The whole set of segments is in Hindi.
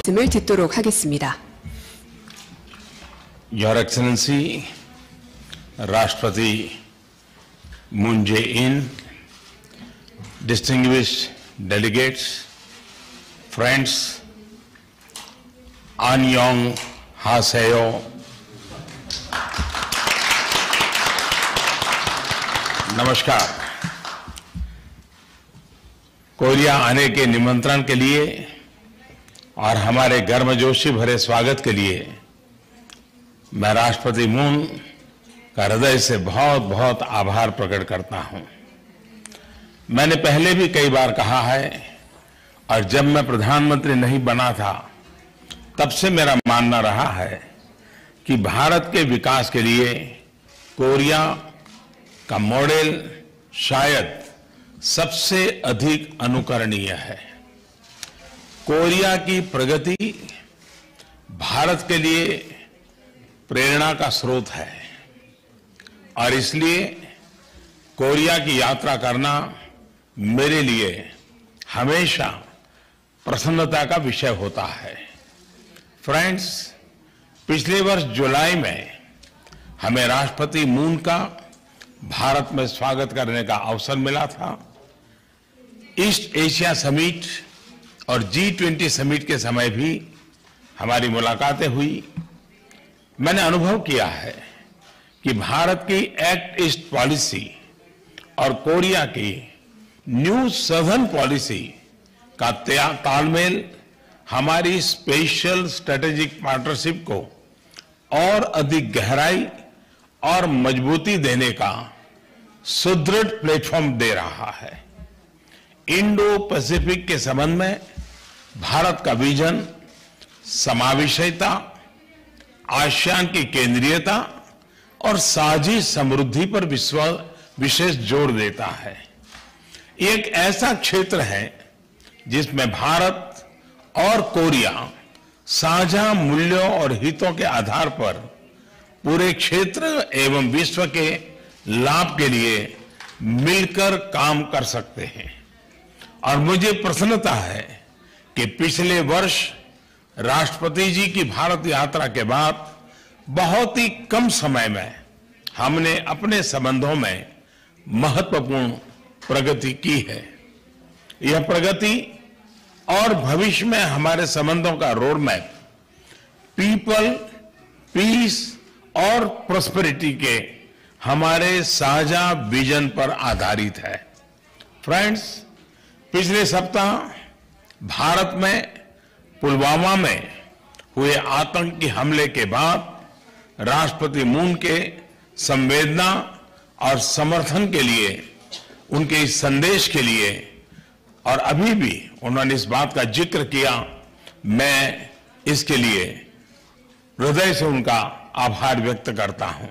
말씀을 듣도록 하겠습니다. Your Excellency, Rashtrapati Moon Jae-in, distinguished delegates, friends, Annyeong Haseyo, नमस्कार। कोरिया आने के निमंत्रण के लिए और हमारे गर्मजोशी भरे स्वागत के लिए मैं राष्ट्रपति मून का हृदय से बहुत बहुत आभार प्रकट करता हूं। मैंने पहले भी कई बार कहा है और जब मैं प्रधानमंत्री नहीं बना था तब से मेरा मानना रहा है कि भारत के विकास के लिए कोरिया का मॉडल शायद सबसे अधिक अनुकरणीय है। कोरिया की प्रगति भारत के लिए प्रेरणा का स्रोत है और इसलिए कोरिया की यात्रा करना मेरे लिए हमेशा प्रसन्नता का विषय होता है। फ्रेंड्स, पिछले वर्ष जुलाई में हमें राष्ट्रपति मून का भारत में स्वागत करने का अवसर मिला था। ईस्ट एशिया समिट और G20 समिट के समय भी हमारी मुलाकातें हुई। मैंने अनुभव किया है कि भारत की एक्ट ईस्ट पॉलिसी और कोरिया की न्यू सदर्न पॉलिसी का तालमेल हमारी स्पेशल स्ट्रेटेजिक पार्टनरशिप को और अधिक गहराई और मजबूती देने का सुदृढ़ प्लेटफॉर्म दे रहा है। इंडो पैसिफिक के संबंध में भारत का विजन समावेशिता, आसियान की केंद्रीयता और साझी समृद्धि पर विशेष जोर देता है। ये एक ऐसा क्षेत्र है जिसमें भारत और कोरिया साझा मूल्यों और हितों के आधार पर पूरे क्षेत्र एवं विश्व के लाभ के लिए मिलकर काम कर सकते हैं। और मुझे प्रसन्नता है कि पिछले वर्ष राष्ट्रपति जी की भारत यात्रा के बाद बहुत ही कम समय में हमने अपने संबंधों में महत्वपूर्ण प्रगति की है। यह प्रगति और भविष्य में हमारे संबंधों का रोड मैप पीपल, पीस और प्रॉस्पेरिटी के हमारे साझा विजन पर आधारित है। फ्रेंड्स, पिछले सप्ताह भारत में पुलवामा में हुए आतंकी हमले के बाद राष्ट्रपति मून के संवेदना और समर्थन के लिए, उनके इस संदेश के लिए और अभी भी उन्होंने इस बात का जिक्र किया, मैं इसके लिए हृदय से उनका आभार व्यक्त करता हूं।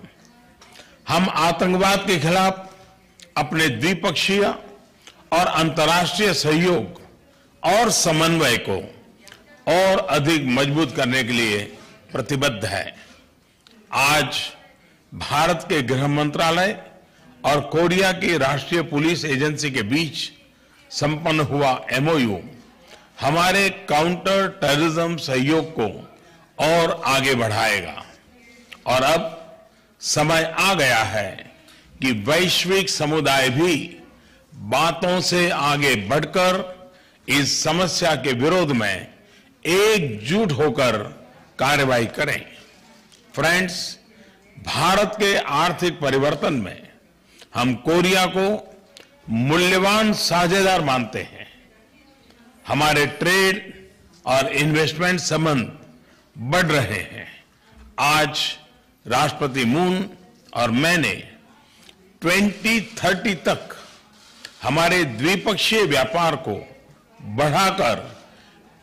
हम आतंकवाद के खिलाफ अपने द्विपक्षीय और अंतर्राष्ट्रीय सहयोग और समन्वय को और अधिक मजबूत करने के लिए प्रतिबद्ध है। आज भारत के गृह मंत्रालय और कोरिया की राष्ट्रीय पुलिस एजेंसी के बीच संपन्न हुआ MOU हमारे काउंटर टेररिज्म सहयोग को और आगे बढ़ाएगा। और अब समय आ गया है कि वैश्विक समुदाय भी बातों से आगे बढ़कर इस समस्या के विरोध में एकजुट होकर कार्रवाई करें। फ्रेंड्स, भारत के आर्थिक परिवर्तन में हम कोरिया को मूल्यवान साझेदार मानते हैं। हमारे ट्रेड और इन्वेस्टमेंट संबंध बढ़ रहे हैं। आज राष्ट्रपति मून और मैंने 2030 तक हमारे द्विपक्षीय व्यापार को बढ़ाकर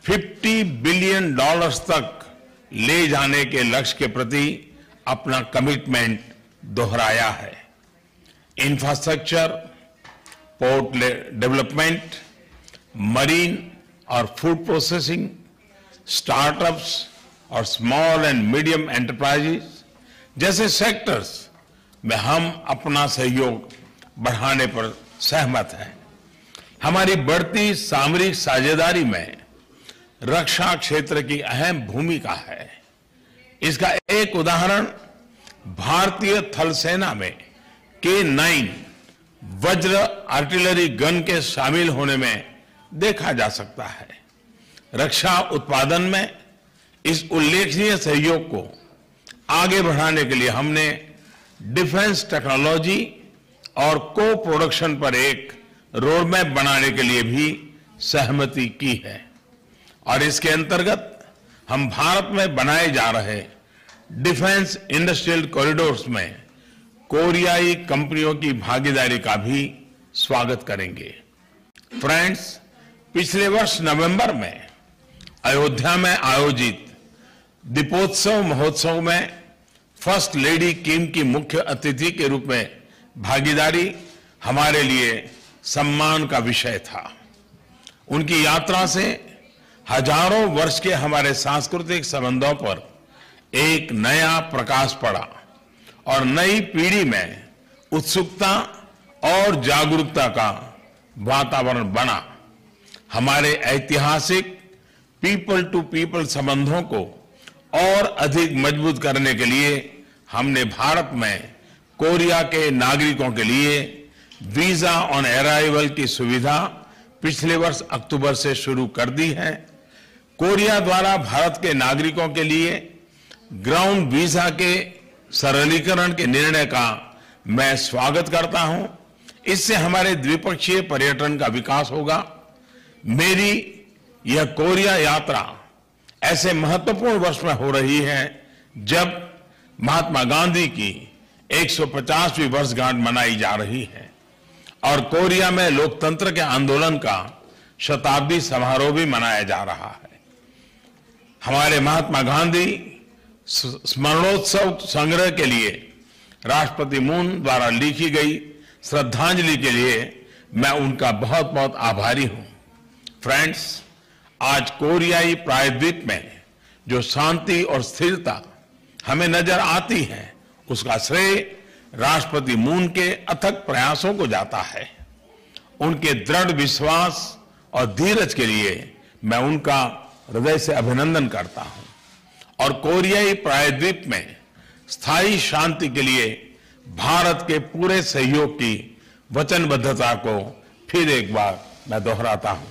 $50 बिलियन तक ले जाने के लक्ष्य के प्रति अपना कमिटमेंट दोहराया है। इंफ्रास्ट्रक्चर, पोर्ट डेवलपमेंट, मरीन और फूड प्रोसेसिंग, स्टार्टअप्स और स्मॉल एंड मीडियम एंटरप्राइजेस जैसे सेक्टर्स में हम अपना सहयोग बढ़ाने पर सहमत हैं। हमारी बढ़ती सामरिक साझेदारी में रक्षा क्षेत्र की अहम भूमिका है। इसका एक उदाहरण भारतीय थल सेना में K9 वज्र आर्टिलरी गन के शामिल होने में देखा जा सकता है। रक्षा उत्पादन में इस उल्लेखनीय सहयोग को आगे बढ़ाने के लिए हमने डिफेंस टेक्नोलॉजी और को प्रोडक्शन पर एक रोडमैप बनाने के लिए भी सहमति की है और इसके अंतर्गत हम भारत में बनाए जा रहे डिफेंस इंडस्ट्रियल कॉरिडोर्स में कोरियाई कंपनियों की भागीदारी का भी स्वागत करेंगे। फ्रेंड्स, पिछले वर्ष नवंबर में अयोध्या में आयोजित दीपोत्सव महोत्सव में फर्स्ट लेडी किम की मुख्य अतिथि के रूप में भागीदारी हमारे लिए सम्मान का विषय था। उनकी यात्रा से हजारों वर्ष के हमारे सांस्कृतिक संबंधों पर एक नया प्रकाश पड़ा और नई पीढ़ी में उत्सुकता और जागरूकता का वातावरण बना। हमारे ऐतिहासिक पीपल टू पीपल संबंधों को और अधिक मजबूत करने के लिए हमने भारत में कोरिया के नागरिकों के लिए वीजा ऑन अराइवल की सुविधा पिछले वर्ष अक्टूबर से शुरू कर दी है। कोरिया द्वारा भारत के नागरिकों के लिए ग्राउंड वीजा के सरलीकरण के निर्णय का मैं स्वागत करता हूं। इससे हमारे द्विपक्षीय पर्यटन का विकास होगा। मेरी यह कोरिया यात्रा ऐसे महत्वपूर्ण वर्ष में हो रही है जब महात्मा गांधी की 150वीं वर्षगांठ मनाई जा रही है और कोरिया में लोकतंत्र के आंदोलन का शताब्दी समारोह भी मनाया जा रहा है। हमारे महात्मा गांधी स्मरणोत्सव संग्रह के लिए राष्ट्रपति मून द्वारा लिखी गई श्रद्धांजलि के लिए मैं उनका बहुत बहुत आभारी हूं। फ्रेंड्स, आज कोरियाई प्रायद्वीप में जो शांति और स्थिरता हमें नजर आती है उसका श्रेय राष्ट्रपति मून के अथक प्रयासों को जाता है। उनके दृढ़ विश्वास और धीरज के लिए मैं उनका हृदय से अभिनंदन करता हूं और कोरियाई प्रायद्वीप में स्थायी शांति के लिए भारत के पूरे सहयोग की वचनबद्धता को फिर एक बार मैं दोहराता हूं।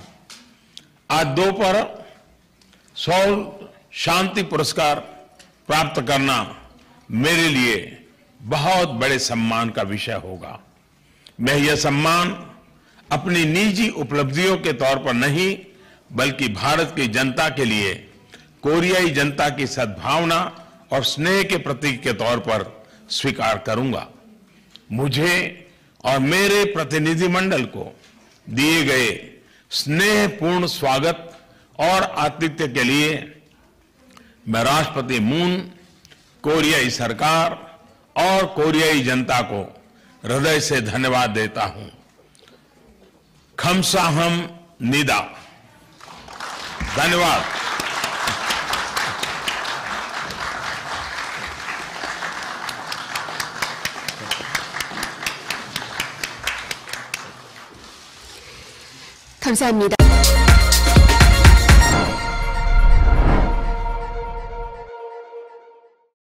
आज दोपहर सौल शांति पुरस्कार प्राप्त करना मेरे लिए बहुत बड़े सम्मान का विषय होगा। मैं यह सम्मान अपनी निजी उपलब्धियों के तौर पर नहीं बल्कि भारत की जनता के लिए कोरियाई जनता की सद्भावना और स्नेह के प्रतीक के तौर पर स्वीकार करूंगा। मुझे और मेरे प्रतिनिधिमंडल को दिए गए स्नेहपूर्ण स्वागत और आतिथ्य के लिए मैं राष्ट्रपति मून, कोरियाई सरकार और कोरियाई जनता को हृदय से धन्यवाद देता हूं। खमसाहम निदा। धन्यवाद। 감사합니다.